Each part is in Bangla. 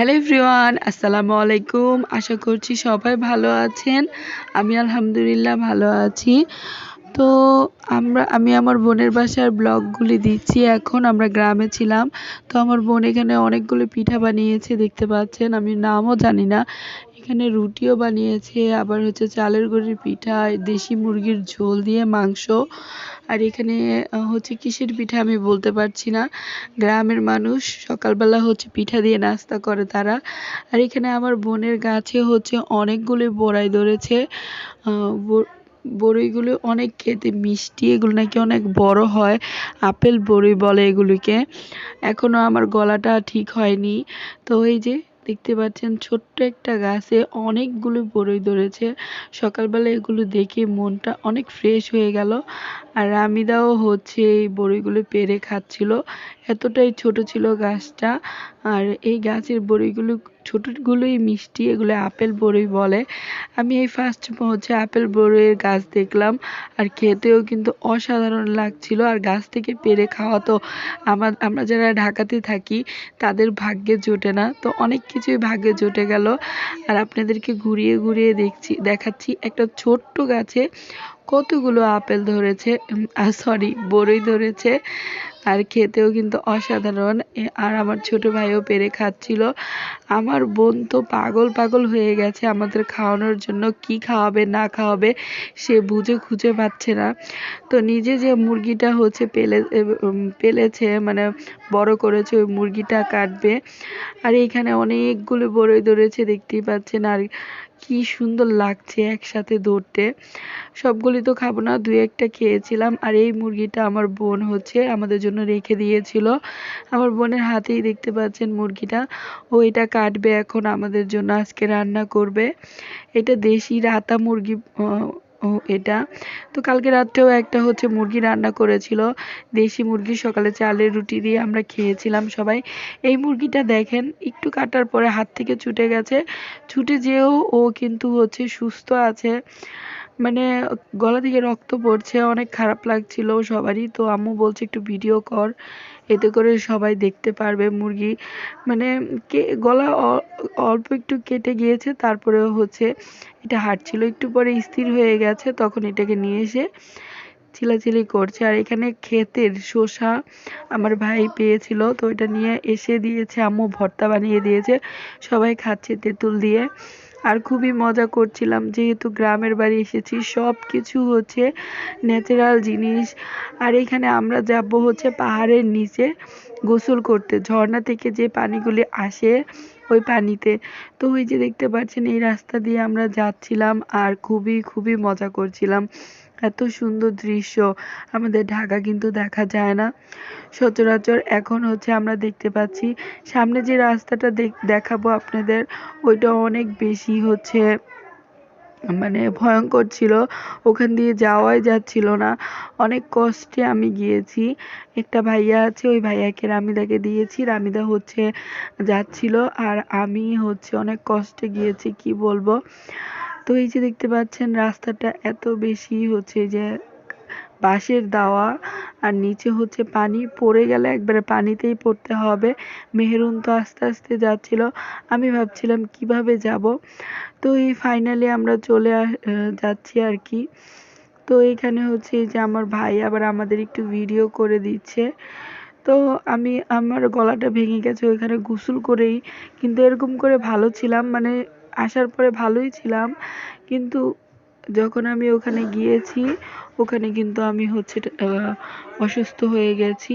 হ্যালো এভরিওয়ান, আসসালামু আলাইকুম। আশা করছি সবাই ভালো আছেন। আমি আলহামদুলিল্লাহ ভালো আছি। তো আমি আমার বোনের বাসার ব্লগগুলি দিচ্ছি। এখন আমরা গ্রামে ছিলাম, তো আমার বোন এখানে অনেকগুলো পিঠা বানিয়েছে, দেখতে পাচ্ছেন। আমি নামও জানি না। এখানে রুটিও বানিয়েছে, আবার হচ্ছে চালের গুঁড়ির পিঠা, দেশি মুরগির ঝোল দিয়ে মাংস। আর এখানে হচ্ছে কিসের পিঠা আমি বলতে পারছি না। গ্রামের মানুষ সকালবেলা হচ্ছে পিঠা দিয়ে নাস্তা করে তারা। আর এখানে আমার বোনের গাছে হচ্ছে অনেকগুলো বড়াই ধরেছে। বড়ইগুলো অনেক খেতে মিষ্টি, এগুলো নাকি অনেক বড় হয়। আপেল বড়ই বলে এগুলিকে। এখনো আমার গলাটা ঠিক হয়নি। তো এই যে দেখতে পাচ্ছেন, ছোট্ট একটা গাছে অনেকগুলো বড়ই ধরেছে। সকালবেলা এগুলো দেখে মনটা অনেক ফ্রেশ হয়ে গেল। আর রামিদাও হচ্ছে এই বড়িগুলো পেড়ে খাচ্ছিল, এতটাই ছোট ছিল গাছটা। আর এই গাছের বড়িগুলো ছোটগুলোই মিষ্টি, এগুলো আপেল বড়ি বলে। আমি এই ফার্স্ট হচ্ছে আপেল বড়ির গাছ দেখলাম, আর খেতেও কিন্তু অসাধারণ লাগছিল। আর গাছ থেকে পেড়ে খাওয়া তো আমরা যারা ঢাকাতে থাকি তাদের ভাগ্যে জোটে না, তো অনেক কিছুই ভাগ্যে জুটে গেল। আর আপনাদেরকে ঘুরিয়ে ঘুরিয়ে দেখাচ্ছি একটা ছোট্ট গাছে কতগুলো আপেল ধরেছে, সরি বড়ই ধরেছে। আর খেতেও কিন্তু অসাধারণ। আর আমার ছোট ভাইও পেরে খাচ্ছিল। আমার বোন তো পাগল পাগল হয়ে গেছে আমাদের খাওয়ানোর জন্য, কি খাওয়াবে না খাওয়াবে সে বুঝে খুঁজে পাচ্ছে না। তো নিজে যে মুরগিটা হচ্ছে পেলেছে, মানে বড় করেছে, ওই মুরগিটা কাটবে। আর এখানে অনেকগুলো বড়ই ধরেছে, দেখতেই পাচ্ছেন। আর কি সুন্দর লাগছে একসাথে ধরতে। সবগুলি তো খাবো না, দুই একটা খেয়েছিলাম। আর এই মুরগিটা আমার বোন হচ্ছে আমাদের জন্য রেখে দিয়েছিল। আমার বোনের হাতেই দেখতে পাচ্ছেন মুরগিটা। ও এটা কাটবে এখন আমাদের জন্য, আজকে রান্না করবে। এটা দেশি রাতা মুরগি। এটা তো কালকে রাত্রেও একটা হচ্ছে মুরগি রান্না করেছিল, দেশি মুরগি। সকালে চালের রুটি দিয়ে আমরা খেয়েছিলাম সবাই। এই মুরগিটা দেখেন একটু কাটার পরে হাত থেকে ছুটে গেছে, ছুটে যেও ও কিন্তু হচ্ছে সুস্থ আছে। মানে গলা থেকে রক্ত পড়ছে, অনেক খারাপ লাগছিল সবারই। তো আম্মু বলছে একটু ভিডিও কর, এতে করে সবাই দেখতে পারবে মুরগি। মানে গলা অল্প একটু কেটে গিয়েছে, তারপরেও হচ্ছে এটা হাঁটছিল, একটু পরে স্থির হয়ে গেছে, তখন এটাকে নিয়ে এসে চিলাচিলি করছে। আর এখানে ক্ষেতের শসা আমার ভাই পেয়েছিল, তো এটা নিয়ে এসে দিয়েছে, আম্মু ভর্তা বানিয়ে দিয়েছে, সবাই খাচ্ছে তেঁতুল দিয়ে। আর খুবই মজা করছিলাম, যেহেতু গ্রামের বাড়ি এসেছি, সব কিছু হচ্ছে ন্যাচারাল জিনিস। আর এখানে আমরা যাব হচ্ছে পাহাড়ের নিচে গোসল করতে, ঝর্ণা থেকে যে পানিগুলি আসে ওই পানিতে। তো ওই যে দেখতে পাচ্ছেন এই রাস্তা দিয়ে আমরা যাচ্ছিলাম, আর খুবই খুবই মজা করছিলাম। এত সুন্দর দৃশ্য আমাদের ঢাকা কিন্তু দেখা যায় না সচরাচর। এখন হচ্ছে আমরা দেখতে পাচ্ছি, সামনে যে রাস্তাটা দেখাবো আপনাদের, ওইটা অনেক বেশি হচ্ছে মানে ভয়ঙ্কর ছিল, ওখান দিয়ে যাওয়াই যাচ্ছিল না। অনেক কষ্টে আমি গিয়েছি। একটা ভাইয়া আছে, ওই ভাইয়াকে রামিদাকে দিয়েছি, রামিদা হচ্ছে যাচ্ছিল, আর আমি হচ্ছে অনেক কষ্টে গিয়েছি, কি বলবো। তো এই যে দেখতে পাচ্ছেন রাস্তাটা এত বেশি হচ্ছে যে বাঁশের দেওয়া, আর নিচে হচ্ছে পানি, পড়ে গেলে একবারে পানিতেই পড়তে হবে। মেহেরুন তো আস্তে আস্তে যাচ্ছিল, আমি ভাবছিলাম কিভাবে যাব। তো এই ফাইনালি আমরা যাচ্ছি আর কি। তো এখানে হচ্ছে এই যে আমার ভাই আবার আমাদের একটু ভিডিও করে দিচ্ছে। তো আমার গলাটা ভেঙে গেছে ওইখানে গোসল করেই, কিন্তু এরকম করে ভালো ছিলাম, মানে আসার পরে ভালোই ছিলাম, কিন্তু যখন আমি ওখানে গিয়েছি ওখানে কিন্তু আমি হচ্ছে অসুস্থ হয়ে গেছি।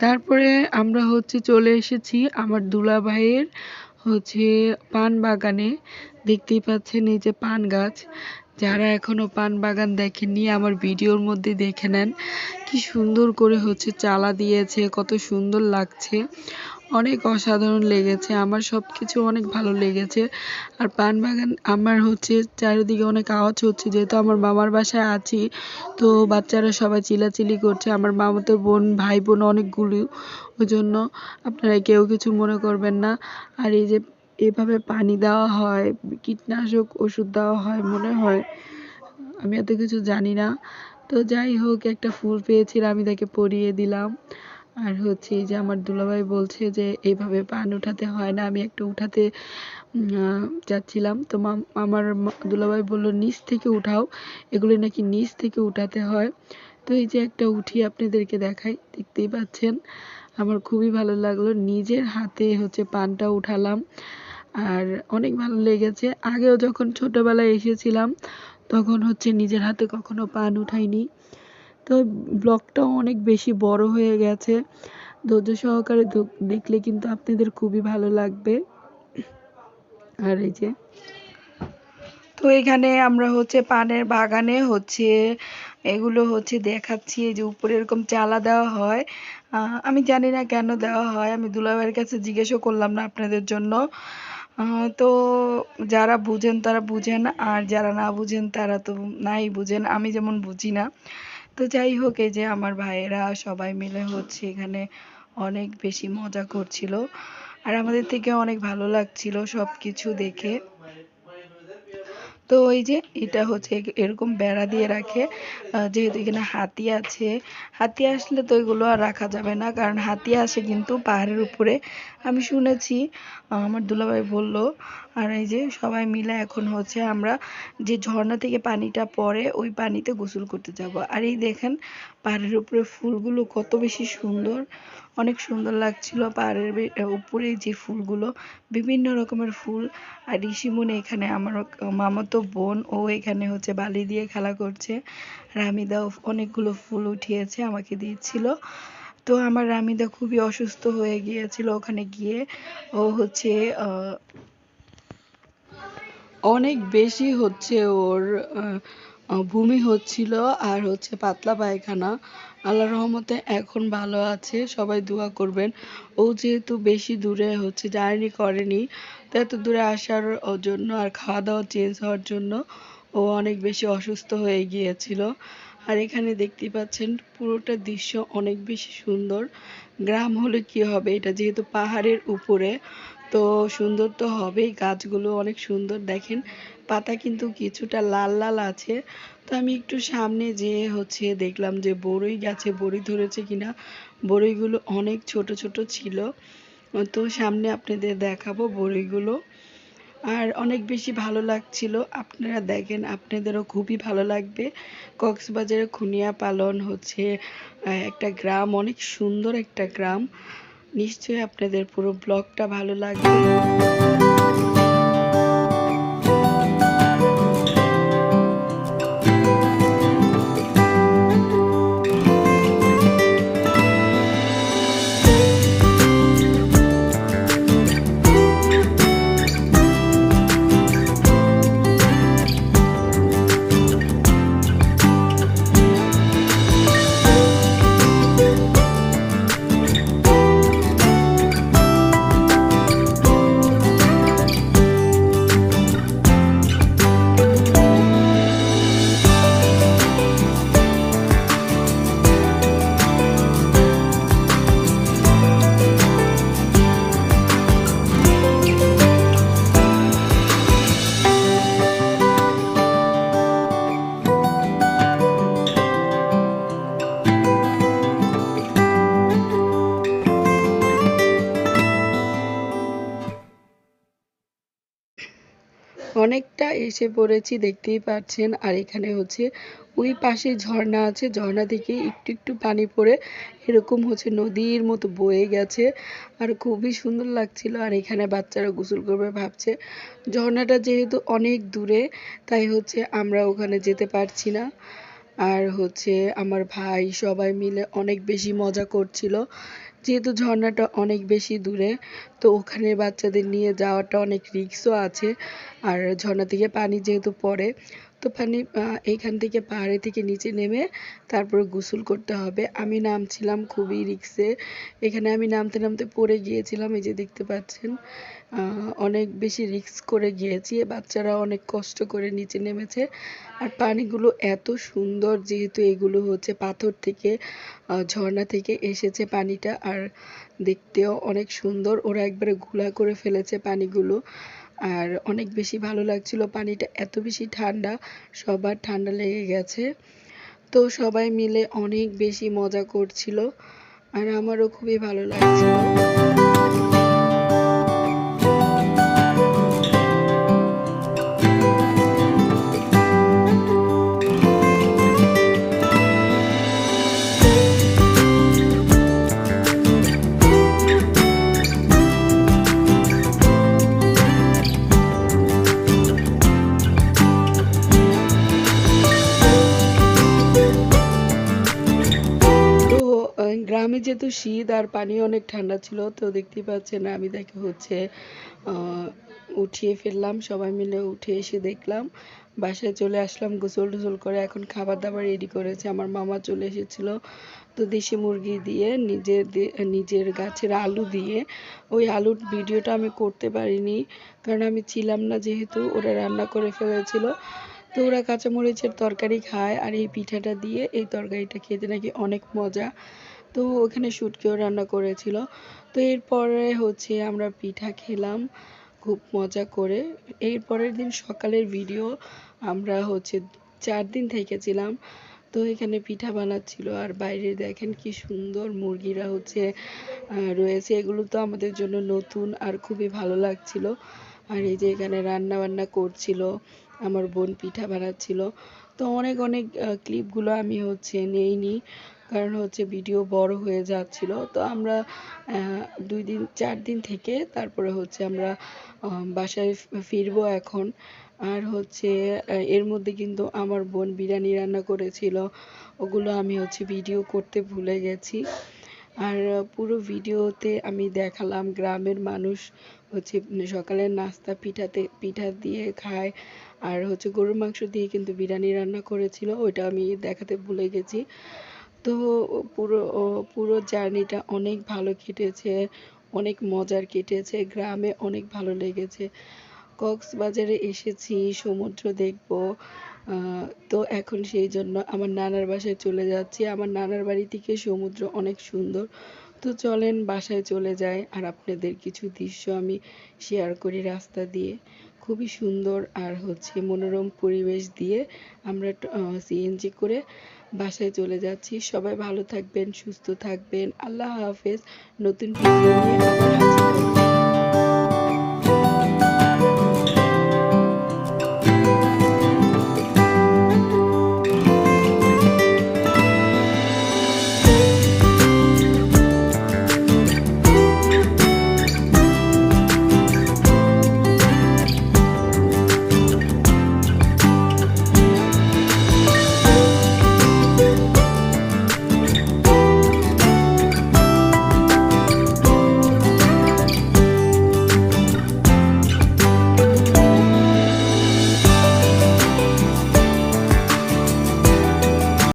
তারপরে আমরা হচ্ছে চলে এসেছি আমার দুলাভাইয়ের হচ্ছে পান বাগানে। দেখতেই পাচ্ছেন এই যে পান গাছ। যারা এখনো পান বাগান দেখেননি আমার ভিডিওর মধ্যে দেখে নেন। কি সুন্দর করে হচ্ছে চালা দিয়েছে, কত সুন্দর লাগছে, অনেক অসাধারণ লেগেছে। আমার সবকিছু অনেক ভালো লেগেছে। আর পান বাগান আমার হচ্ছে চারিদিকে অনেক আওয়াজ হচ্ছে, যেহেতু আমার মামার বাসায় আছি, তো বাচ্চারা সবাই চিল্লাচিল্লি করছে। আমার মামাতো বোন ভাই বোন অনেকগুলো, ওই জন্য আপনারা কেউ কিছু মনে করবেন না। আর এই যে এভাবে পানি দেওয়া হয়, কীটনাশক ওষুধ দেওয়া হয় মনে হয়, আমি এত কিছু জানি না। তো যাই হোক, একটা ফুল পেয়েছিলাম, আমি তাকে পরিয়ে দিলাম। আর হচ্ছে এই যে আমার দুলাভাই বলছে যে এইভাবে পান উঠাতে হয় না, আমি একটু উঠাতে যাচ্ছিলাম, তো আমার দুলাভাই বলল নিচ থেকে উঠাও, এগুলো নাকি নিচ থেকে উঠাতে হয়। তো এই যে একটা উঠিয়ে আপনাদেরকে দেখাই, দেখতেই পাচ্ছেন। আমার খুবই ভালো লাগলো, নিজের হাতে হচ্ছে পানটা উঠালাম। আর অনেক ভালো লেগেছে। আগেও যখন ছোটবেলায় এসেছিলাম তখন হচ্ছে নিজের হাতে কখনো পান উঠাইনি। তো ব্লগটাও অনেক বেশি বড় হয়ে গেছে, ধৈর্য সহকারে দেখলে কিন্তু আপনাদের খুবই ভালো লাগবে। আর এই যে, তো এখানে আমরা হচ্ছে পানের বাগানে হচ্ছে এগুলো হচ্ছে দেখাচ্ছি। এই যে উপরে এরকম চালা দেওয়া হয়, আমি জানি না কেন দেওয়া হয়, আমি দুলাভাইয়ের কাছে জিজ্ঞেসও করলাম না আপনাদের জন্য। তো যারা বুঝেন তারা বুঝেন, আর যারা না বুঝেন তারা তো নাই বুঝেন, আমি যেমন বুঝি না। তো যাই হোক, এই যে আমার ভাইয়েরা সবাই মিলে হচ্ছে এখানে অনেক বেশি মজা করছিল, আর আমাদের থেকে অনেক ভালো লাগছিল সব কিছু দেখে। তো ওই যে এটা হচ্ছে এরকম বেড়া দিয়ে রাখে, যেহেতু এখানে হাতি আছে, হাতি আসলে তো এগুলো আর রাখা যাবে না, কারণ হাতি আসে কিন্তু পাহাড়ের উপরে, আমি শুনেছি, আমার দুলাভাই বলল। আর এই যে সবাই মিলে এখন হচ্ছে আমরা যে ঝর্ণা থেকে পানিটা পড়ে ওই পানিতে গোসল করতে যাব। আর এই দেখেন পাহাড়ের উপরে ফুলগুলো কত বেশি সুন্দর, অনেক সুন্দর লাগছিল। পাহাড়ের উপরে যে ফুলগুলো, বিভিন্ন রকমের ফুল। আর ঋষিমুনি এখানে আমার মামাতো বোন, ও এখানে হচ্ছে বালি দিয়ে খেলা করছে। রামিদাও অনেকগুলো ফুল উঠিয়েছে, আমাকে দিচ্ছিল। তো আমার রামিদা খুবই অসুস্থ হয়ে গিয়েছিল ওখানে গিয়ে, ও হচ্ছে অনেক বেশি হচ্ছে ওর বমি হচ্ছিল, আর হচ্ছে পাতলা পায়খানা। আল্লাহর রহমতে এখন ভালো আছে, সবাই দোয়া করবেন। ও যেহেতু বেশি দূরে হচ্ছে জার্নি করেনি, তো এত দূরে আসার জন্য আর খাওয়া দাওয়া চেঞ্জ হওয়ার জন্য ও অনেক বেশি অসুস্থ হয়ে গিয়েছিল। আর এখানে দেখতেই পাচ্ছেন পুরোটা দৃশ্য অনেক বেশি সুন্দর। গ্রাম হলে কি হবে, এটা যেহেতু পাহাড়ের উপরে, তো সুন্দর তো হবেই। গাছগুলো অনেক সুন্দর, দেখেন পাতা কিন্তু কিছুটা লাল লাল আছে। তো আমি একটু সামনে যেয়ে হচ্ছে দেখলাম যে বড়ই গাছে বড়ি ধরেছে কিনা। বড়ইগুলো অনেক ছোট ছোট ছিল, তো সামনে আপনাদের দেখাবো বড়িগুলো। আর অনেক বেশি ভালো লাগছিল, আপনারা দেখেন আপনাদেরও খুবই ভালো লাগবে। কক্সবাজারের খুনিয়া পালন হচ্ছে একটা গ্রাম, অনেক সুন্দর একটা গ্রাম। নিশ্চয়ই আপনাদের পুরো ব্লগটা ভালো লাগবে। অনেকটা এসে পড়েছি, দেখতেই পাচ্ছেন। আর এখানে হচ্ছে ওই পাশে ঝর্ণা আছে, ঝর্ণা থেকে একটু একটু পানি পড়ে এরকম হচ্ছে নদীর মতো বয়ে গেছে, আর খুবই সুন্দর লাগছিল। আর এখানে বাচ্চারা গোসল করবে ভাবছে। ঝর্ণাটা যেহেতু অনেক দূরে, তাই হচ্ছে আমরা ওখানে যেতে পারছি না। আর হচ্ছে আমার ভাই সবাই মিলে অনেক বেশি মজা করছিল, যেহেতু ঝর্ণাটা অনেক বেশি দূরে, তো ওখানে বাচ্চাদের নিয়ে যাওয়াটা অনেক রিস্কও আছে। আর ঝর্ণা থেকে পানি যেহেতু পড়ে, তো পানি এইখান থেকে পাহাড়ে থেকে নিচে নেমে তারপরে গোসল করতে হবে। আমি নামছিলাম খুবই রিস্কে, এখানে আমি নামতে নামতে পড়ে গিয়েছিলাম, এই যে দেখতে পাচ্ছেন। অনেক বেশি রিস্ক করে গিয়েছি, বাচ্চারা অনেক কষ্ট করে নিচে নেমেছে। আর পানিগুলো এত সুন্দর, যেহেতু এগুলো হচ্ছে পাথর থেকে ঝর্ণা থেকে এসেছে পানিটা, আর দেখতেও অনেক সুন্দর। ওরা একবারে ঘোলা করে ফেলেছে পানিগুলো, আর অনেক বেশি ভালো লাগছিল। পানিটা এত বেশি ঠান্ডা, সবার ঠান্ডা লেগে গেছে। তো সবাই মিলে অনেক বেশি মজা করছিল, আর আমারও খুবই ভালো লাগছিল। তো গ্রামে যেহেতু শীত আর পানি অনেক ঠান্ডা ছিল, তো দেখতেই পাচ্ছেন আমি দেখে হচ্ছে উঠিয়ে ফেললাম, সবাই মিলে উঠে এসে দেখলাম বাসায় চলে আসলাম গোসল টোসল করে। এখন খাবার দাবার রেডি করেছে, আমার মামা চলে এসেছিল। তো দেশি মুরগি দিয়ে নিজের গাছের আলু দিয়ে, ওই আলুর ভিডিওটা আমি করতে পারিনি কারণ আমি ছিলাম না, যেহেতু ওরা রান্না করে ফেলেছিল। তো ওরা কাঁচামরিচের তরকারি খায়, আর এই পিঠাটা দিয়ে এই তরকারিটা খেতে নাকি অনেক মজা। তো ওখানে শুটকিও রান্না করেছিল। তো এরপরে হচ্ছে আমরা পিঠা খেলাম খুব মজা করে। এর পরের দিন সকালের ভিডিও, আমরা হচ্ছে 4 দিন থেকেছিলাম। তো এখানে পিঠা বানাচ্ছিল, আর বাইরে দেখেন কি সুন্দর মুরগিরা হচ্ছে রয়েছে। এগুলো তো আমাদের জন্য নতুন, আর খুবই ভালো লাগছিল। আর এই যে এখানে রান্না বান্না করছিল, আমার বোন পিঠা বানাচ্ছিল। তো অনেক অনেক ক্লিপগুলো আমি হচ্ছে নেইনি, কারণ হচ্ছে ভিডিও বড় হয়ে যাচ্ছিল। তো আমরা 2 দিন 4 দিন থেকে তারপরে হচ্ছে আমরা বাসায় ফিরবো এখন। আর হচ্ছে এর মধ্যে কিন্তু আমার বোন বিরিয়ানি রান্না করেছিল, ওগুলো আমি হচ্ছে ভিডিও করতে ভুলে গেছি। আর পুরো ভিডিওতে আমি দেখালাম গ্রামের মানুষ হচ্ছে সকালের নাস্তা পিঠা দিয়ে খায়, আর হচ্ছে গরুর মাংস দিয়ে কিন্তু বিরিয়ানি রান্না করেছিল, ওইটা আমি দেখাতে ভুলে গেছি। তো পুরো পুরো জার্নিটা অনেক ভালো কেটেছে, অনেক মজার কেটেছে, গ্রামে অনেক ভালো লেগেছে। কক্সবাজারে এসেছি সমুদ্র দেখবো, তো এখন সেই জন্য আমার নানার বাসায় চলে যাচ্ছি। আমার নানার বাড়ি থেকে সমুদ্র অনেক সুন্দর। তো চলেন বাসায় চলে যাই, আর আপনাদের কিছু দৃশ্য আমি শেয়ার করি রাস্তা দিয়ে। খুবই সুন্দর আর হচ্ছে মনোরম পরিবেশ দিয়ে আমরা সিএনজি করে বাসায় চলে যাচ্ছি। সবাই ভালো থাকবেন, সুস্থ থাকবেন। আল্লাহ হাফেজ। নতুন ভিডিও নিয়ে আবার হাজির হব।